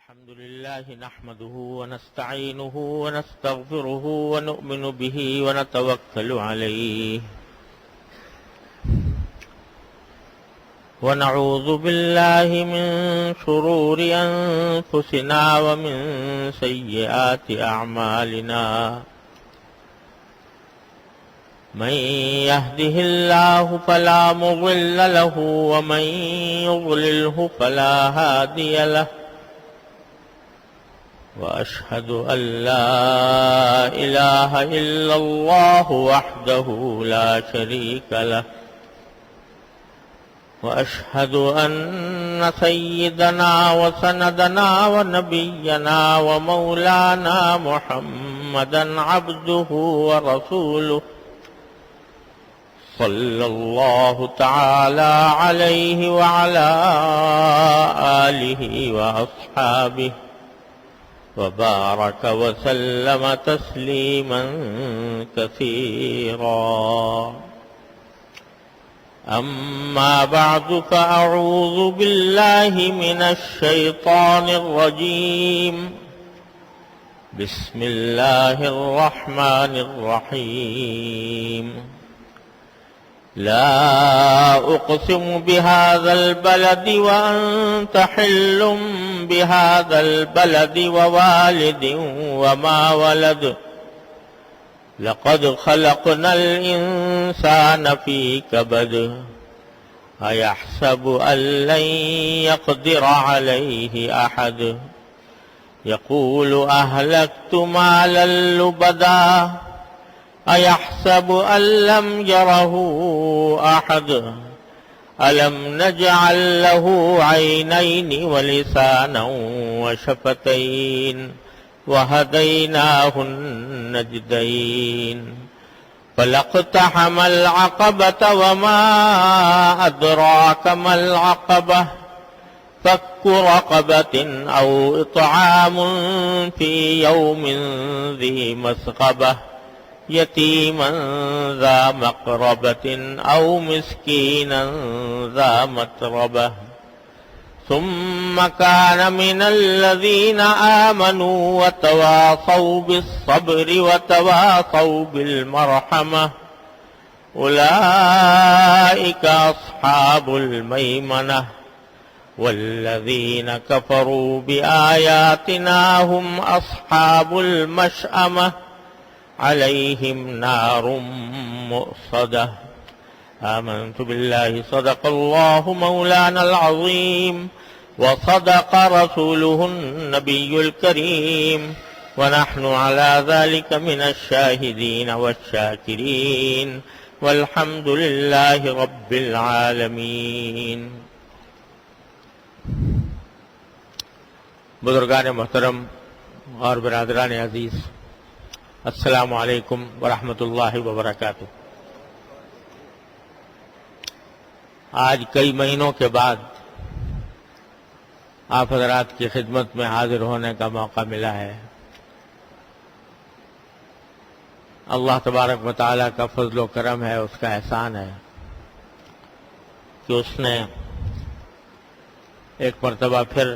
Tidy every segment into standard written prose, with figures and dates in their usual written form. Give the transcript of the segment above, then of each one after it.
الحمد لله نحمده ونستعينه ونستغفره ونؤمن به ونتوكل عليه ونعوذ بالله من شرور أنفسنا ومن سيئات أعمالنا من يهده الله فلا مضل له ومن يضلله فلا هادي له وأشهد أن لا إله إلا الله وحده لا شريك له وأشهد أن سيدنا وسندنا ونبينا ومولانا محمدا عبده ورسوله صلى الله تعالى عليه وعلى آله وأصحابه وبارك وسلم تسليما كثيرا أما بعد فأعوذ بالله من الشيطان الرجيم بسم الله الرحمن الرحيم لا أقسم بهذا البلد وأنت حل بهذا البلد ووالد وما ولد لقد خلقنا الإنسان في كبد أيحسب أن لن يقدر عليه أحد يقول أهلكت مالا لبدا أيحسب أن لم يره أحد ألم نجعل له عينين ولسانا وشفتين وهديناه النجدين فلاقتحم العقبة وما أدراك ما العقبة فك رقبة أو إطعام في يوم ذي مسغبة يتيما ذا مقربة أو مسكينا ذا متربة ثم كان من الذين آمنوا وتواصوا بالصبر وتواصوا بالمرحمة أولئك أصحاب الميمنة والذين كفروا بآياتنا هم أصحاب المشأمة عليهم نار مؤصدة آمنت بالله صدق الله مولانا العظيم وصدق رسوله النبي الكريم ونحن على ذلك من الشاهدين والشاكرين والحمد لله رب العالمين. بزرگان محترم اور برادران عزیز، السلام علیکم ورحمۃ اللہ وبرکاتہ. آج کئی مہینوں کے بعد آپ حضرات کی خدمت میں حاضر ہونے کا موقع ملا ہے. اللہ تبارک و تعالیٰ کا فضل و کرم ہے، اس کا احسان ہے کہ اس نے ایک مرتبہ پھر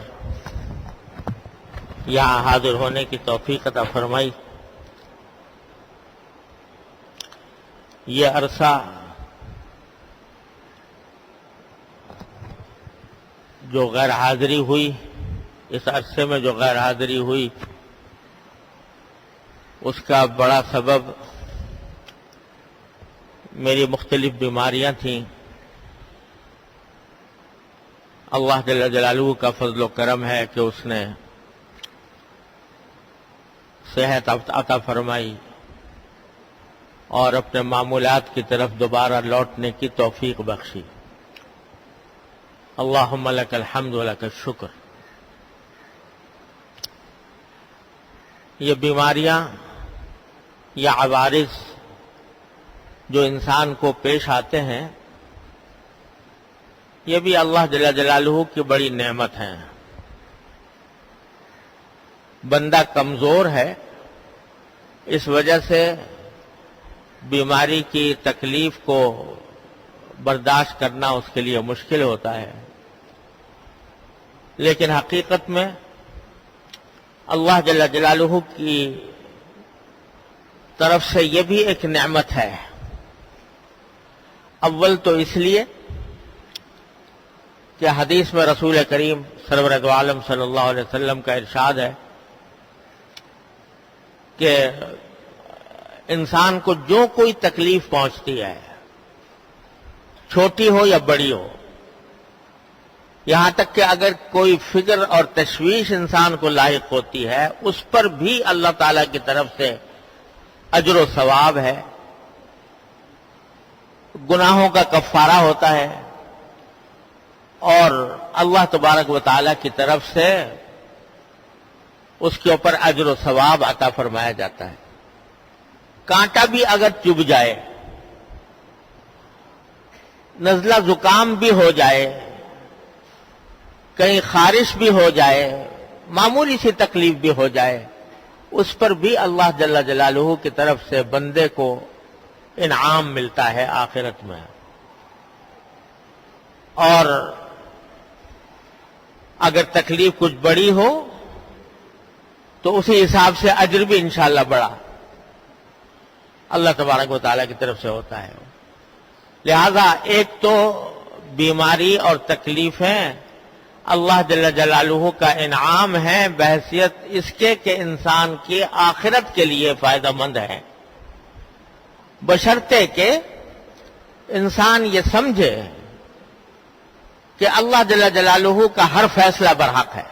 یہاں حاضر ہونے کی توفیق عطا فرمائی. یہ عرصہ جو غیر حاضری ہوئی، اس عرصے میں جو غیر حاضری ہوئی، اس کا بڑا سبب میری مختلف بیماریاں تھیں. اللہ جل جلالہ کا فضل و کرم ہے کہ اس نے صحت عطا فرمائی اور اپنے معمولات کی طرف دوبارہ لوٹنے کی توفیق بخشی. اللہم لک الحمد و لک الشکر. یہ بیماریاں یا عوارض جو انسان کو پیش آتے ہیں، یہ بھی اللہ جل جلالہ کی بڑی نعمت ہیں. بندہ کمزور ہے، اس وجہ سے بیماری کی تکلیف کو برداشت کرنا اس کے لیے مشکل ہوتا ہے. لیکن حقیقت میں اللہ جل جلالہ کی طرف سے یہ بھی ایک نعمت ہے. اول تو اس لیے کہ حدیث میں رسول کریم سرور دو عالم صلی اللہ علیہ وسلم کا ارشاد ہے کہ انسان کو جو کوئی تکلیف پہنچتی ہے، چھوٹی ہو یا بڑی ہو، یہاں تک کہ اگر کوئی فکر اور تشویش انسان کو لاحق ہوتی ہے، اس پر بھی اللہ تعالی کی طرف سے اجر و ثواب ہے، گناہوں کا کفارہ ہوتا ہے، اور اللہ تبارک و تعالی کی طرف سے اس کے اوپر اجر و ثواب عطا فرمایا جاتا ہے. کانٹا بھی اگر چبھ جائے، نزلہ زکام بھی ہو جائے، کہیں خارش بھی ہو جائے، معمولی سی تکلیف بھی ہو جائے، اس پر بھی اللہ جل جلالہ کی طرف سے بندے کو انعام ملتا ہے آخرت میں. اور اگر تکلیف کچھ بڑی ہو تو اسی حساب سے اجر بھی انشاءاللہ بڑا اللہ تبارک و تعالیٰ کی طرف سے ہوتا ہے. لہذا ایک تو بیماری اور تکلیفیں اللہ جل جلالہ کا انعام ہے بحیثیت اس کے کہ انسان کی آخرت کے لیے فائدہ مند ہے، بشرطے کہ انسان یہ سمجھے کہ اللہ جل جلالہ کا ہر فیصلہ برحق ہے،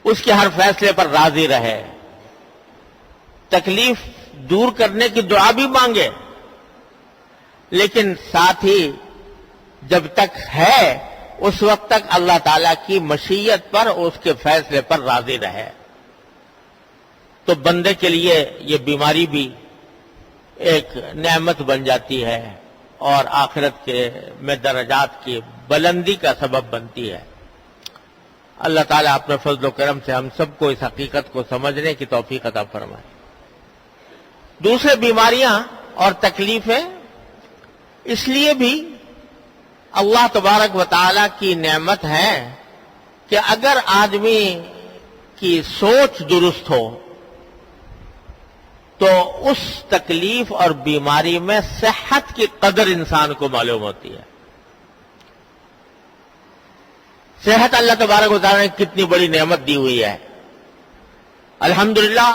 اس کے ہر فیصلے پر راضی رہے، تکلیف دور کرنے کی دعا بھی مانگے، لیکن ساتھ ہی جب تک ہے اس وقت تک اللہ تعالیٰ کی مشیت پر، اس کے فیصلے پر راضی رہے. تو بندے کے لیے یہ بیماری بھی ایک نعمت بن جاتی ہے اور آخرت کے میں درجات کی بلندی کا سبب بنتی ہے. اللہ تعالیٰ اپنے فضل و کرم سے ہم سب کو اس حقیقت کو سمجھنے کی توفیق عطا فرمائے. دوسرے بیماریاں اور تکلیفیں اس لیے بھی اللہ تبارک و تعالیٰ کی نعمت ہے کہ اگر آدمی کی سوچ درست ہو تو اس تکلیف اور بیماری میں صحت کی قدر انسان کو معلوم ہوتی ہے. صحت اللہ تبارک و تعالیٰ نے کتنی بڑی نعمت دی ہوئی ہے. الحمدللہ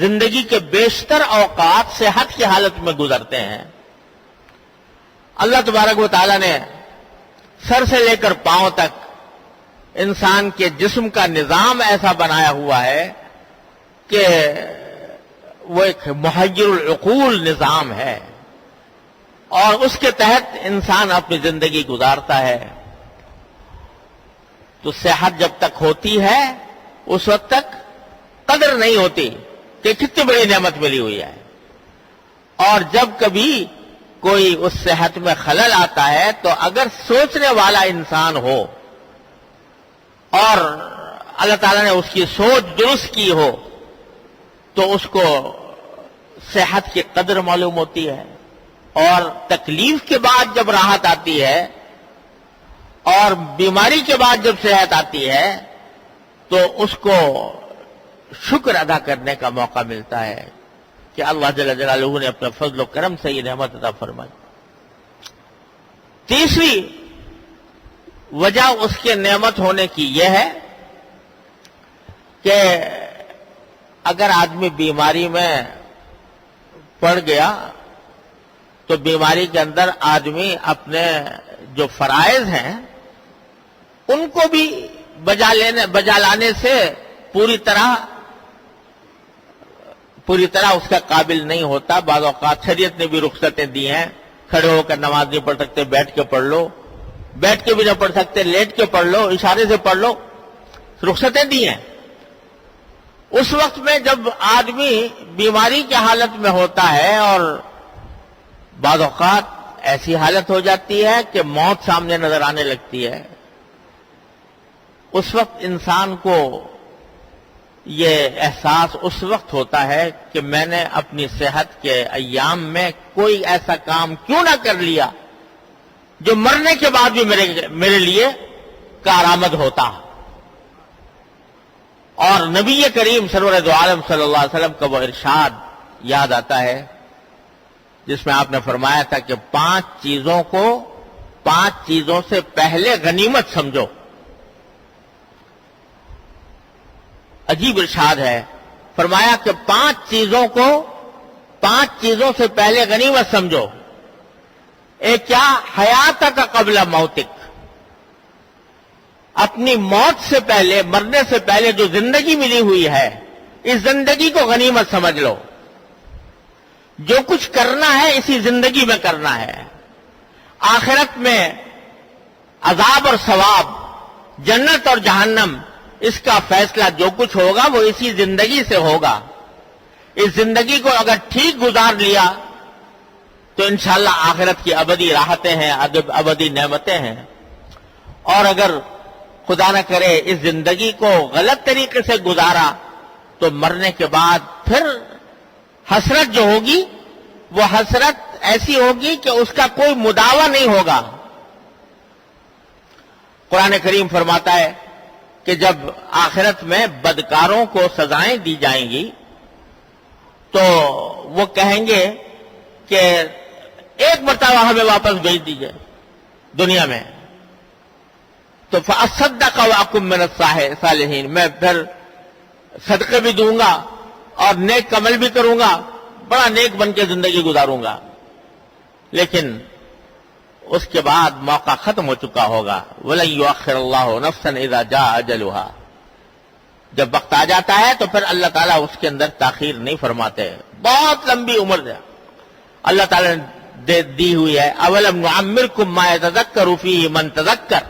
زندگی کے بیشتر اوقات صحت کی حالت میں گزرتے ہیں. اللہ تبارک و تعالیٰ نے سر سے لے کر پاؤں تک انسان کے جسم کا نظام ایسا بنایا ہوا ہے کہ وہ ایک محیر العقول نظام ہے، اور اس کے تحت انسان اپنی زندگی گزارتا ہے. تو صحت جب تک ہوتی ہے اس وقت تک قدر نہیں ہوتی کہ کتنی بڑی نعمت ملی ہوئی ہے، اور جب کبھی کوئی اس صحت میں خلل آتا ہے تو اگر سوچنے والا انسان ہو اور اللہ تعالیٰ نے اس کی سوچ درست کی ہو تو اس کو صحت کی قدر معلوم ہوتی ہے. اور تکلیف کے بعد جب راحت آتی ہے اور بیماری کے بعد جب صحت آتی ہے تو اس کو شکر ادا کرنے کا موقع ملتا ہے کہ اللہ جل جلالہ نے اپنے فضل و کرم سے یہ نعمت عطا فرمائی. تیسری وجہ اس کے نعمت ہونے کی یہ ہے کہ اگر آدمی بیماری میں پڑ گیا تو بیماری کے اندر آدمی اپنے جو فرائض ہیں ان کو بھی بجا لانے سے پوری طرح اس کا قابل نہیں ہوتا. بعض اوقات شریعت نے بھی رخصتیں دی ہیں، کھڑے ہو کر نماز نہیں پڑھ سکتے، بیٹھ کے پڑھ لو، بیٹھ کے بھی نہ پڑھ سکتے لیٹ کے پڑھ لو، اشارے سے پڑھ لو، رخصتیں دی ہیں. اس وقت میں جب آدمی بیماری کی حالت میں ہوتا ہے اور بعض اوقات ایسی حالت ہو جاتی ہے کہ موت سامنے نظر آنے لگتی ہے، اس وقت انسان کو یہ احساس اس وقت ہوتا ہے کہ میں نے اپنی صحت کے ایام میں کوئی ایسا کام کیوں نہ کر لیا جو مرنے کے بعد بھی میرے لیے کارآمد ہوتا. اور نبی کریم سرور دو عالم صلی اللہ علیہ وسلم کا وہ ارشاد یاد آتا ہے جس میں آپ نے فرمایا تھا کہ 5 چیزوں کو 5 چیزوں سے پہلے غنیمت سمجھو. عجیب ارشاد ہے. فرمایا کہ 5 چیزوں کو 5 چیزوں سے پہلے غنیمت سمجھو. ایک کیا؟ حیات کا قبل موتک، اپنی موت سے پہلے، مرنے سے پہلے جو زندگی ملی ہوئی ہے اس زندگی کو غنیمت سمجھ لو. جو کچھ کرنا ہے اسی زندگی میں کرنا ہے. آخرت میں عذاب اور ثواب، جنت اور جہنم، اس کا فیصلہ جو کچھ ہوگا وہ اسی زندگی سے ہوگا. اس زندگی کو اگر ٹھیک گزار لیا تو انشاءاللہ آخرت کی ابدی راحتیں ہیں، ابدی نعمتیں ہیں. اور اگر خدا نہ کرے اس زندگی کو غلط طریقے سے گزارا تو مرنے کے بعد پھر حسرت جو ہوگی وہ حسرت ایسی ہوگی کہ اس کا کوئی مداوع نہیں ہوگا. قرآن کریم فرماتا ہے کہ جب آخرت میں بدکاروں کو سزائیں دی جائیں گی تو وہ کہیں گے کہ ایک مرتبہ ہمیں واپس بھیج دیجئے دنیا میں. تو فَأَصَّدَّقَ وَأَكُن مِّنَ الصَّالِحِينَ، میں پھر صدقے بھی دوں گا اور نیک عمل بھی کروں گا، بڑا نیک بن کے زندگی گزاروں گا. لیکن اس کے بعد موقع ختم ہو چکا ہوگا. وَلَن يُؤَخِّرَ اللَّهُ نَفْسًا إِذَا جَاءَ أَجَلُهَا، جب وقت آ جاتا ہے تو پھر اللہ تعالیٰ اس کے اندر تاخیر نہیں فرماتے. بہت لمبی عمر ہے اللہ تعالیٰ نے دی ہوئی ہے. اولم نعمرکم ما يتذکر فیہ من تذکر،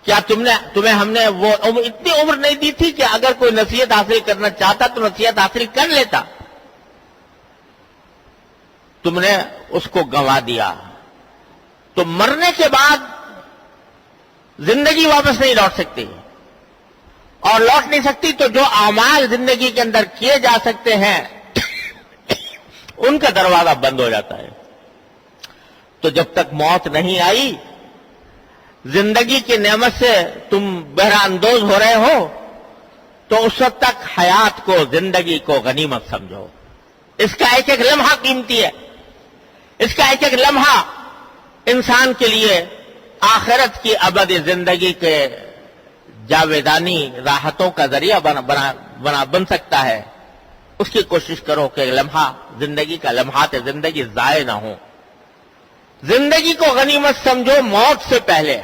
کیا تمہیں ہم نے وہ اتنی عمر نہیں دی تھی کہ اگر کوئی نصیحت حاصل کرنا چاہتا تو نصیحت حاصل کر لیتا؟ تم نے اس کو گنوا دیا. تو مرنے کے بعد زندگی واپس نہیں لوٹ سکتی، اور لوٹ نہیں سکتی تو جو اعمال زندگی کے اندر کیے جا سکتے ہیں ان کا دروازہ بند ہو جاتا ہے. تو جب تک موت نہیں آئی زندگی کی نعمت سے تم بہرہ اندوز ہو رہے ہو تو اس وقت تک حیات کو، زندگی کو غنیمت سمجھو. اس کا ایک ایک لمحہ قیمتی ہے. اس کا ایک ایک لمحہ انسان کے لیے آخرت کی ابدی زندگی کے جاویدانی راحتوں کا ذریعہ بن سکتا ہے. اس کی کوشش کرو کہ لمحہ زندگی کا، لمحات زندگی ضائع نہ ہو. زندگی کو غنیمت سمجھو موت سے پہلے.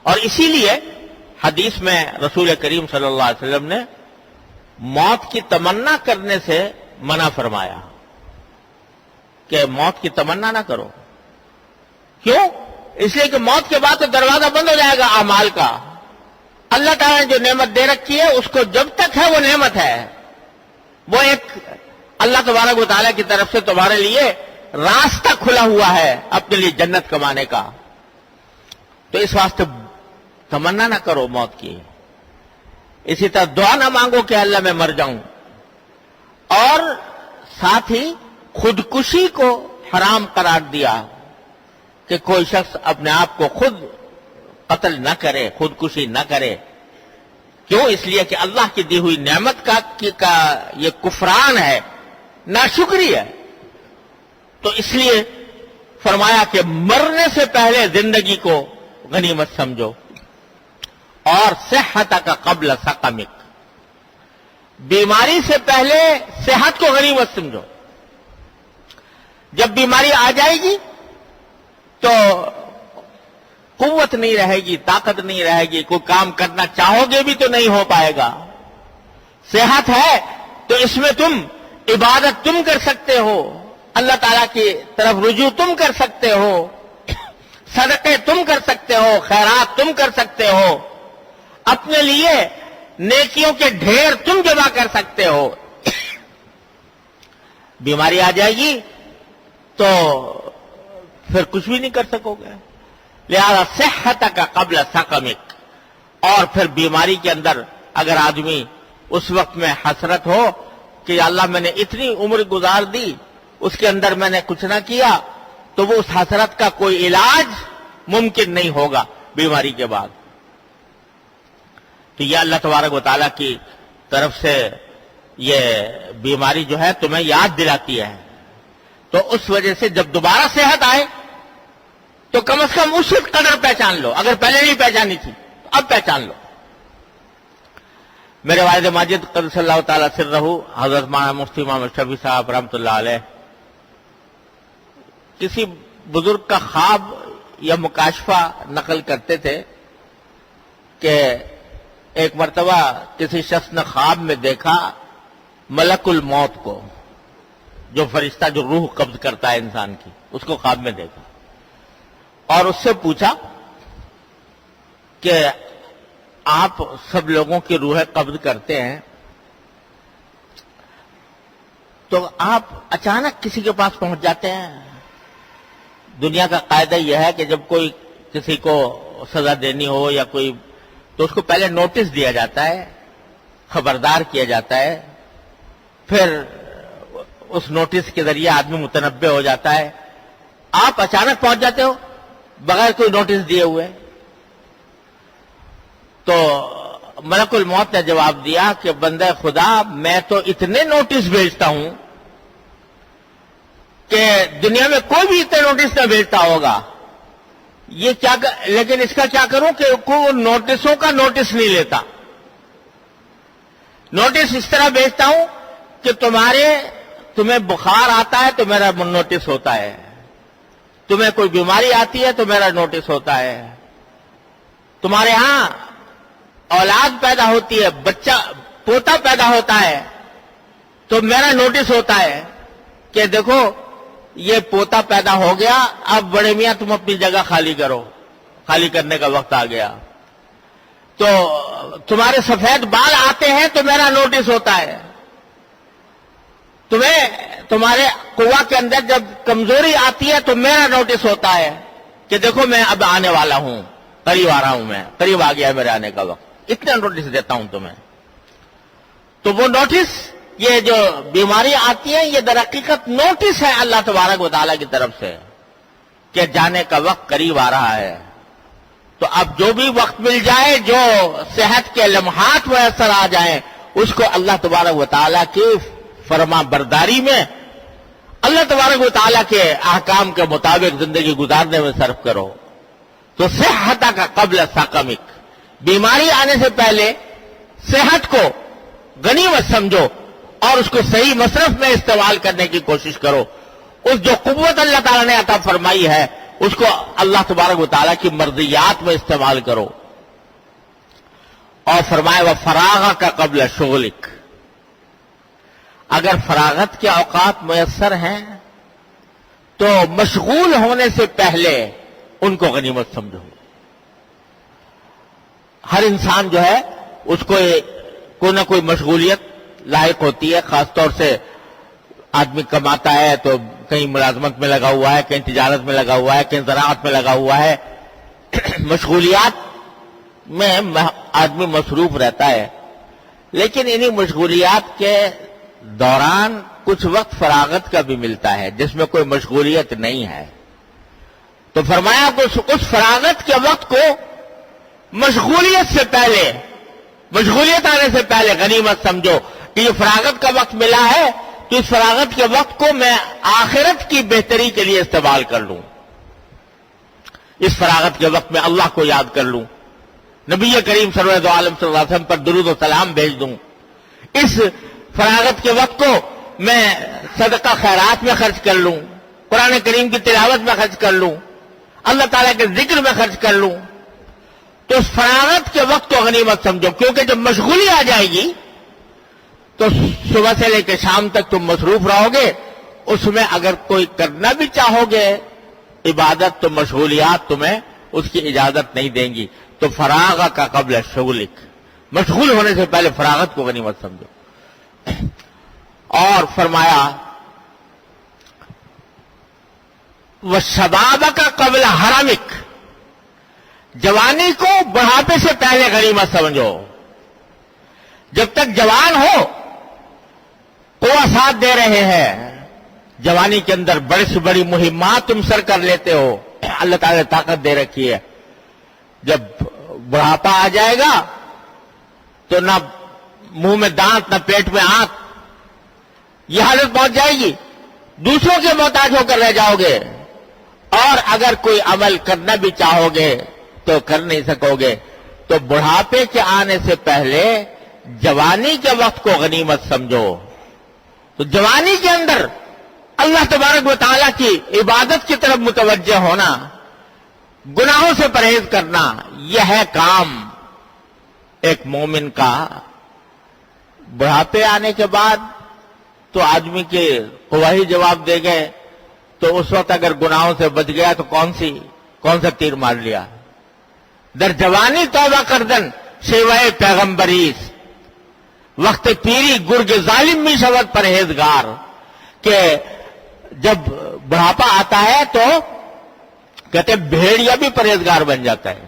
اور اسی لیے حدیث میں رسول کریم صلی اللہ علیہ وسلم نے موت کی تمنا کرنے سے منع فرمایا کہ موت کی تمنا نہ کرو. کیوں؟ اس لیے کہ موت کے بعد تو دروازہ بند ہو جائے گا اعمال کا. اللہ تعالیٰ نے جو نعمت دے رکھی ہے اس کو جب تک ہے وہ نعمت ہے. وہ ایک اللہ تبارک و تعالیٰ کی طرف سے تمہارے لیے راستہ کھلا ہوا ہے اپنے لیے جنت کمانے کا. تو اس واسطے تمنا نہ کرو موت کی. اسی طرح دعا نہ مانگو کہ اللہ میں مر جاؤں. اور ساتھ ہی خودکشی کو حرام قرار دیا کہ کوئی شخص اپنے آپ کو خود قتل نہ کرے، خودکشی نہ کرے. کیوں؟ اس لیے کہ اللہ کی دی ہوئی نعمت کا یہ کفران ہے، ناشکری ہے. تو اس لیے فرمایا کہ مرنے سے پہلے زندگی کو غنیمت سمجھو. اور صحت کا قبل سقمک، بیماری سے پہلے صحت کو غنیمت سمجھو. جب بیماری آ جائے گی تو قوت نہیں رہے گی، طاقت نہیں رہے گی، کوئی کام کرنا چاہو گے بھی تو نہیں ہو پائے گا. صحت ہے تو اس میں تم عبادت تم کر سکتے ہو، اللہ تعالیٰ کی طرف رجوع تم کر سکتے ہو، صدقے تم کر سکتے ہو، خیرات تم کر سکتے ہو، اپنے لیے نیکیوں کے ڈھیر تم جمع کر سکتے ہو. بیماری آ جائے گی تو پھر کچھ بھی نہیں کر سکو گے. لہذا صحت کا قبل سقمک. اور پھر بیماری کے اندر اگر آدمی اس وقت میں حسرت ہو کہ اللہ میں نے اتنی عمر گزار دی، اس کے اندر میں نے کچھ نہ کیا، تو وہ اس حسرت کا کوئی علاج ممکن نہیں ہوگا بیماری کے بعد. تو یہ اللہ تبارک و تعالیٰ کی طرف سے یہ بیماری جو ہے تمہیں یاد دلاتی ہے. تو اس وجہ سے جب دوبارہ صحت آئے تو کم از کم اس قدر پہچان لو. اگر پہلے نہیں پہچانی تھی تو اب پہچان لو. میرے والد ماجد قدس اللہ تعالیٰ سرہ حضرت مفتی محمد شفیع صاحب رحمۃ اللہ علیہ کسی بزرگ کا خواب یا مکاشفہ نقل کرتے تھے کہ ایک مرتبہ کسی شخص نے خواب میں دیکھا ملک الموت کو، جو فرشتہ جو روح قبض کرتا ہے انسان کی، اس کو خواب میں دیکھا اور اس سے پوچھا کہ آپ سب لوگوں کی روحیں قبض کرتے ہیں تو آپ اچانک کسی کے پاس پہنچ جاتے ہیں. دنیا کا قاعدہ یہ ہے کہ جب کوئی کسی کو سزا دینی ہو یا کوئی تو اس کو پہلے نوٹس دیا جاتا ہے، خبردار کیا جاتا ہے، پھر اس نوٹس کے ذریعے آدمی متنبع ہو جاتا ہے. آپ اچانک پہنچ جاتے ہو بغیر کوئی نوٹس دیے ہوئے. تو ملک الموت نے جواب دیا کہ بندہ خدا میں تو اتنے نوٹس بھیجتا ہوں کہ دنیا میں کوئی بھی اتنے نوٹس نہ بھیجتا ہوگا. یہ کیا لیکن اس کا کیا کروں کہ کوئی نوٹسوں کا نوٹس نہیں لیتا. نوٹس اس طرح بھیجتا ہوں کہ تمہیں بخار آتا ہے تو میرا نوٹس ہوتا ہے، تمہیں کوئی بیماری آتی ہے تو میرا نوٹس ہوتا ہے، تمہارے ہاں اولاد پیدا ہوتی ہے، بچہ پوتا پیدا ہوتا ہے تو میرا نوٹس ہوتا ہے کہ دیکھو یہ پوتا پیدا ہو گیا، اب بڑے میاں تم اپنی جگہ خالی کرو، خالی کرنے کا وقت آ گیا. تو تمہارے سفید بال آتے ہیں تو میرا نوٹس ہوتا ہے. تمہارے قوا کے اندر جب کمزوری آتی ہے تو میرا نوٹس ہوتا ہے کہ دیکھو میں اب آنے والا ہوں، قریب آ رہا ہوں، میں قریب آ گیا ہے میرے آنے کا وقت، اتنا نوٹس دیتا ہوں تمہیں. تو وہ نوٹس، یہ جو بیماری آتی ہے یہ در حقیقت نوٹس ہے اللہ تبارک و تعالیٰ کی طرف سے کہ جانے کا وقت قریب آ رہا ہے. تو اب جو بھی وقت مل جائے، جو صحت کے لمحات میسر آ جائیں، اس کو اللہ تبارک و تعالیٰ کی فرما برداری میں، اللہ تبارک و تعالیٰ کے احکام کے مطابق زندگی گزارنے میں صرف کرو. تو صحت کا قبل سقمک، بیماری آنے سے پہلے صحت کو غنیمت سمجھو اور اس کو صحیح مصرف میں استعمال کرنے کی کوشش کرو. اس جو قوت اللہ تعالیٰ نے عطا فرمائی ہے اس کو اللہ تبارک و تعالیٰ کی مرضیات میں استعمال کرو. اور فرمائے وہ فراغ کا قبل شغلک، اگر فراغت کے اوقات میسر ہیں تو مشغول ہونے سے پہلے ان کو غنیمت سمجھو. ہر انسان جو ہے اس کو کوئی نہ کوئی مشغولیت لاحق ہوتی ہے. خاص طور سے آدمی کماتا ہے تو کہیں ملازمت میں لگا ہوا ہے، کہیں تجارت میں لگا ہوا ہے، کہیں زراعت میں لگا ہوا ہے. مشغولیات میں آدمی مصروف رہتا ہے، لیکن انہی مشغولیات کے دوران کچھ وقت فراغت کا بھی ملتا ہے جس میں کوئی مشغولیت نہیں ہے. تو فرمایا کہ اس فراغت کے وقت کو مشغولیت سے پہلے، مشغولیت آنے سے پہلے غنیمت سمجھو کہ یہ فراغت کا وقت ملا ہے تو اس فراغت کے وقت کو میں آخرت کی بہتری کے لیے استعمال کر لوں. اس فراغت کے وقت میں اللہ کو یاد کر لوں، نبی کریم سرور عالم صلی اللہ علیہ وسلم پر درود و سلام بھیج دوں. اس فراغت کے وقت کو میں صدقہ خیرات میں خرچ کر لوں، قرآن کریم کی تلاوت میں خرچ کر لوں، اللہ تعالیٰ کے ذکر میں خرچ کر لوں. تو اس فراغت کے وقت کو غنیمت سمجھو، کیونکہ جب مشغولی آ جائے گی تو صبح سے لے کے شام تک تم مصروف رہو گے. اس میں اگر کوئی کرنا بھی چاہو گے عبادت تو مشغولیات تمہیں اس کی اجازت نہیں دیں گی. تو فراغ کا قبل شغلک، مشغول ہونے سے پہلے فراغت کو غنیمت سمجھو. اور فرمایا وشباب کا قبل حرمک، جوانی کو بڑھاپے سے پہلے غنیمت سمجھو. جب تک جوان ہو قوت ساتھ دے رہے ہیں، جوانی کے اندر بڑی سے بڑی مہمات تم سر کر لیتے ہو، اللہ تعالیٰ نے طاقت دے رکھی ہے. جب بڑھاپا آ جائے گا تو نہ منہ میں دانت نہ پیٹ میں آنت، یہ حالت پہنچ جائے گی، دوسروں کے محتاج ہو کر رہ جاؤ گے، اور اگر کوئی عمل کرنا بھی چاہو گے تو کر نہیں سکو گے۔ تو بڑھاپے کے آنے سے پہلے جوانی کے وقت کو غنیمت سمجھو۔ تو جوانی کے اندر اللہ تبارک و تعالیٰ کی عبادت کی طرف متوجہ ہونا، گناہوں سے پرہیز کرنا، یہ ہے کام ایک مومن کا۔ بڑھاپے آنے کے بعد تو آدمی کے وہی جواب دے گئے، تو اس وقت اگر گناہوں سے بچ گیا تو کون سا تیر مار لیا؟ در جوانی توبہ کردن سوائے پیغمبریس، وقت پیری گرگ ظالم می شود پرہیزگار، کہ جب بڑھاپا آتا ہے تو کہتے بھیڑیا بھی پرہیزگار بن جاتا ہے۔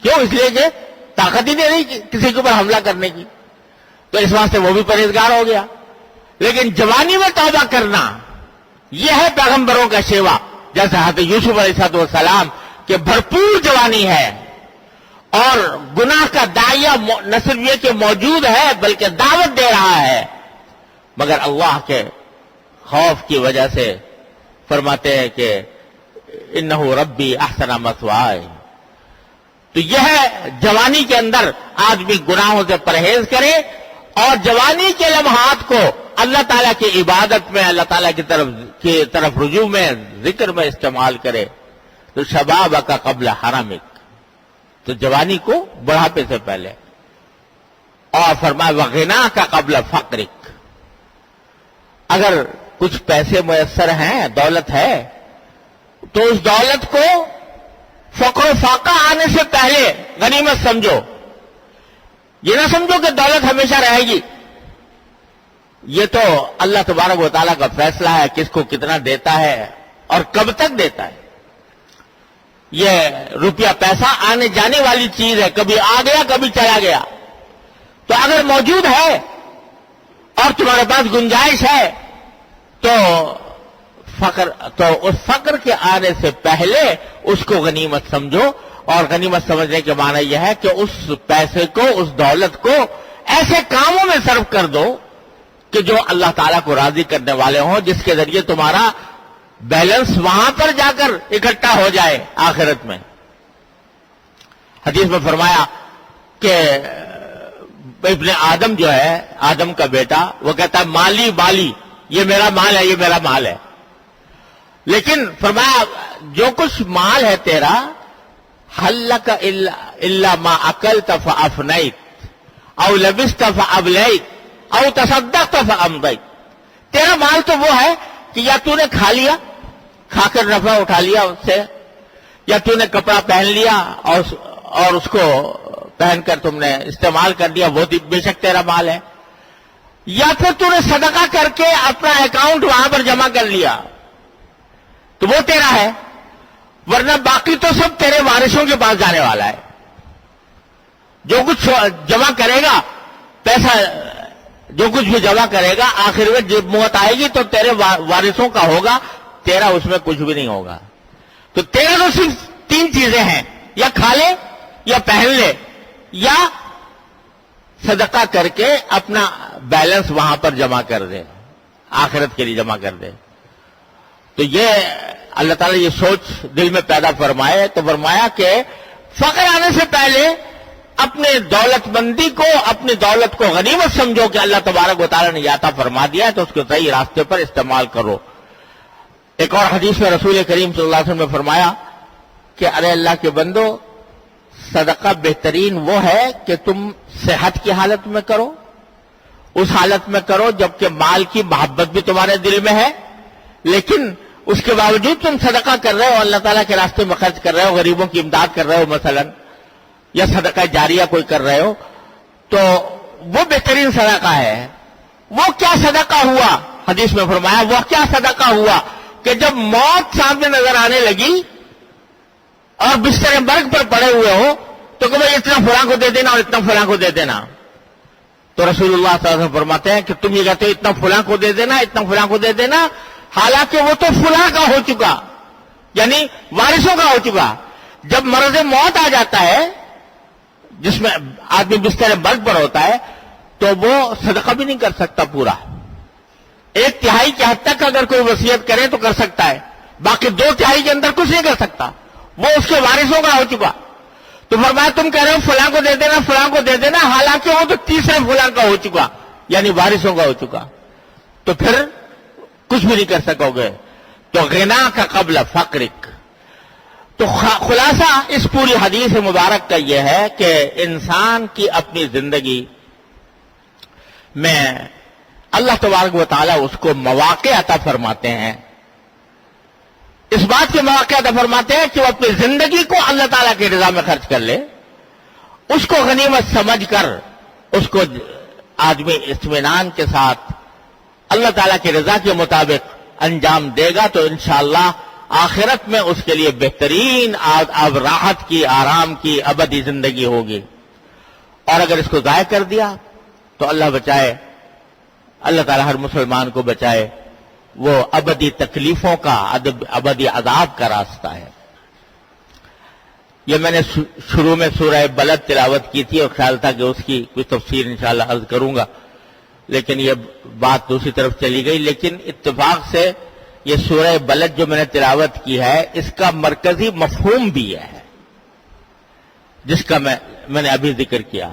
کیوں؟ اس لیے کہ طاقت ہی نہیں رہی کسی کے اوپر حملہ کرنے کی، تو اس واسطے وہ بھی پرہیزگار ہو گیا۔ لیکن جوانی میں توبہ کرنا، یہ ہے پیغمبروں کا شیوا، جیسے حضرت یوسف علیہ السلام کہ بھرپور جوانی ہے، اور گناہ کا داعیہ نہ صرف یہ کہ موجود ہے بلکہ دعوت دے رہا ہے، مگر اللہ کے خوف کی وجہ سے فرماتے ہیں کہ انہ ربی احسن مثوائے۔ تو یہ ہے جوانی کے اندر آدمی گناہوں سے پرہیز کرے، اور جوانی کے لمحات کو اللہ تعالیٰ کی عبادت میں، اللہ تعالیٰ کی طرف رجوع میں، ذکر میں استعمال کرے۔ تو شباب کا قبل حرمک، تو جوانی کو بڑھاپے سے پہلے، اور فرمایا وغنا کا قبل فقرک، اگر کچھ پیسے میسر ہیں، دولت ہے، تو اس دولت کو فقر و فاقہ آنے سے پہلے غنیمت سمجھو۔ یہ نہ سمجھو کہ دولت ہمیشہ رہے گی، یہ تو اللہ تبارک و تعالیٰ کا فیصلہ ہے کس کو کتنا دیتا ہے اور کب تک دیتا ہے۔ یہ روپیہ پیسہ آنے جانے والی چیز ہے، کبھی آ گیا کبھی چلا گیا۔ تو اگر موجود ہے اور تمہارے پاس گنجائش ہے تو اس فقر کے آنے سے پہلے اس کو غنیمت سمجھو، اور غنیمت سمجھنے کے معنی یہ ہے کہ اس پیسے کو، اس دولت کو ایسے کاموں میں صرف کر دو کہ جو اللہ تعالیٰ کو راضی کرنے والے ہوں، جس کے ذریعے تمہارا بیلنس وہاں پر جا کر اکٹھا ہو جائے آخرت میں۔ حدیث میں فرمایا کہ ابن آدم جو ہے، آدم کا بیٹا، وہ کہتا ہے مالی بالی، یہ میرا مال ہے، یہ میرا مال ہے۔ لیکن فرمایا جو کچھ مال ہے تیرا، حلک الا ما اکلت فافنیت او لبست فابلیت او تصدقت فامضیت، تیرا مال تو وہ ہے کہ یا تو نے کھا لیا، کھا کر نفع اٹھا لیا اس سے، یا تو نے کپڑا پہن لیا اور اس کو پہن کر تم نے استعمال کر دیا، وہ بے شک تیرا مال ہے، یا پھر تو نے صدقہ کر کے اپنا اکاؤنٹ وہاں پر جمع کر لیا تو وہ تیرا ہے، ورنہ باقی تو سب تیرے وارثوں کے پاس جانے والا ہے۔ جو کچھ جمع کرے گا پیسہ، جو کچھ بھی جمع کرے گا، آخر میں جب موت آئے گی تو تیرے وارثوں کا ہوگا، تیرا اس میں کچھ بھی نہیں ہوگا۔ تو تیرا تو صرف تین چیزیں ہیں، یا کھا لے، یا پہن لے، یا صدقہ کر کے اپنا بیلنس وہاں پر جمع کر دے، آخرت کے لیے جمع کر دے۔ تو یہ اللہ تعالیٰ یہ سوچ دل میں پیدا فرمائے، تو فرمایا کہ فقر آنے سے پہلے اپنے دولت مندی کو، اپنی دولت کو غنیمت سمجھو کہ اللہ تبارک و تعالیٰ نے یہ عطا فرما دیا ہے، تو اس کو صحیح راستے پر استعمال کرو۔ ایک اور حدیث میں رسول کریم صلی اللہ علیہ وسلم نے فرمایا کہ ارے اللہ کے بندو، صدقہ بہترین وہ ہے کہ تم صحت کی حالت میں کرو، اس حالت میں کرو جبکہ مال کی محبت بھی تمہارے دل میں ہے، لیکن اس کے باوجود تم صدقہ کر رہے ہو، اللہ تعالیٰ کے راستے میں خرچ کر رہے ہو، غریبوں کی امداد کر رہے ہو مثلا، یا صدقہ جاریہ کوئی کر رہے ہو، تو وہ بہترین صدقہ ہے۔ وہ کیا صدقہ ہوا؟ حدیث میں فرمایا وہ کیا صدقہ ہوا کہ جب موت سامنے نظر آنے لگی اور بستر مرگ پر پڑے ہوئے ہو تو کہ بھائی اتنا فلاں کو دے دینا اور اتنا فلاں کو دے دینا، تو رسول اللہ صلی اللہ علیہ وسلم فرماتے ہیں کہ تم یہ کہتے ہو اتنا فلاں کو دے دینا، اتنا فلاں کو دے دینا، حالانکہ وہ تو فلاں کا ہو چکا، یعنی وارثوں کا ہو چکا۔ جب مرض موت آ جاتا ہے، جس میں آدمی بستر مرگ پر ہوتا ہے تو وہ صدقہ بھی نہیں کر سکتا پورا. 1/3 کی حد تک اگر کوئی وصیت کرے تو کر سکتا ہے, باقی 2/3 کے اندر کچھ نہیں کر سکتا, وہ اس کے وارثوں کا ہو چکا. تو فرمایا تم کہہ رہے ہو فلاں کو دے دینا, فلاں کو دے دینا, حالانکہ وہ تو تیسرے فلاں کا ہو چکا, یعنی وارثوں کا ہو چکا, تو پھر کچھ بھی نہیں کر سکو گے. تو غنا کا قبل فقرک. تو خلاصہ اس پوری حدیث مبارک کا یہ ہے کہ انسان کی اپنی زندگی میں اللہ تبارک و تعالیٰ اس کو مواقع عطا فرماتے ہیں, اس بات کے مواقع عطا فرماتے ہیں کہ وہ اپنی زندگی کو اللہ تعالیٰ کی رضا میں خرچ کر لے, اس کو غنیمت سمجھ کر اس کو آدمی اطمینان کے ساتھ اللہ تعالیٰ کی رضا کے مطابق انجام دے گا تو انشاءاللہ آخرت میں اس کے لیے بہترین اب راحت کی, آرام کی ابدی زندگی ہوگی. اور اگر اس کو ضائع کر دیا تو اللہ بچائے, اللہ تعالیٰ ہر مسلمان کو بچائے, وہ ابدی تکلیفوں کا, ابدی عذاب کا راستہ ہے. یہ میں نے شروع میں سورہ بلد تلاوت کی تھی اور خیال تھا کہ اس کی کوئی تفسیر انشاءاللہ عرض کروں گا, لیکن یہ بات دوسری طرف چلی گئی. لیکن اتفاق سے یہ سورہ بلد جو میں نے تلاوت کی ہے اس کا مرکزی مفہوم بھی یہ ہے جس کا میں نے ابھی ذکر کیا,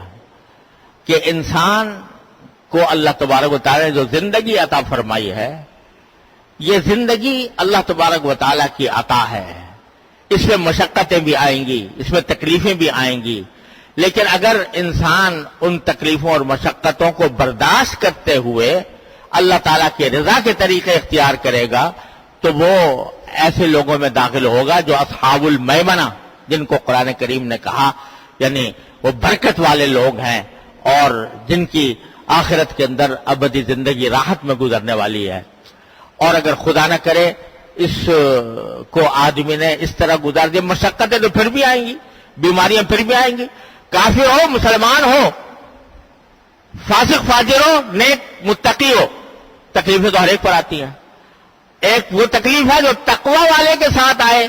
کہ انسان کو اللہ تبارک و تعالیٰ نے جو زندگی عطا فرمائی ہے, یہ زندگی اللہ تبارک و تعالیٰ کی عطا ہے. اس میں مشقتیں بھی آئیں گی, اس میں تکلیفیں بھی آئیں گی, لیکن اگر انسان ان تکلیفوں اور مشقتوں کو برداشت کرتے ہوئے اللہ تعالیٰ کے رضا کے طریقے اختیار کرے گا تو وہ ایسے لوگوں میں داخل ہوگا جو اصحاب المیمنہ, جن کو قرآن کریم نے کہا یعنی وہ برکت والے لوگ ہیں اور جن کی آخرت کے اندر ابدی زندگی راحت میں گزرنے والی ہے. اور اگر خدا نہ کرے اس کو آدمی نے اس طرح گزار دی, مشقتیں تو پھر بھی آئیں گی, بیماریاں پھر بھی آئیں گی, کافر ہو مسلمان ہو, فاسق فاجر ہو, نیک متقی ہو, تکلیفیں تو ہر ایک پر آتی ہیں. ایک وہ تکلیف ہے جو تقوی والے کے ساتھ آئے,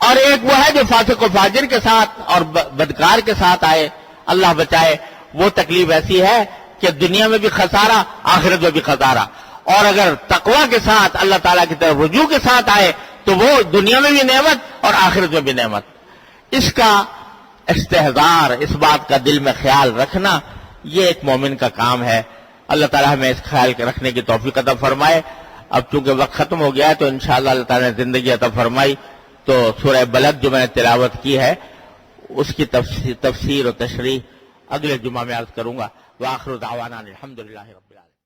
اور ایک وہ ہے جو فاسق و فاجر کے ساتھ اور بدکار کے ساتھ آئے. اللہ بچائے. وہ تکلیف ایسی ہے کہ دنیا میں بھی خسارہ, آخرت میں بھی خسارہ. اور اگر تقوی کے ساتھ اللہ تعالیٰ کی طرف رجوع کے ساتھ آئے تو وہ دنیا میں بھی نعمت اور آخرت میں بھی نعمت. اس کا استحضار, اس بات کا دل میں خیال رکھنا, یہ ایک مومن کا کام ہے. اللہ تعالیٰ ہمیں اس خیال کے رکھنے کی توفیق عطا فرمائے. اب چونکہ وقت ختم ہو گیا ہے تو انشاءاللہ اللہ تعالیٰ نے زندگی عطا فرمائی تو سورہ بلد جو میں نے تلاوت کی ہے اس کی تفسیر و تشریح اگلے جمعہ میں عرض کروں گا. وآخر دعوانا الحمدللہ رب العالمین.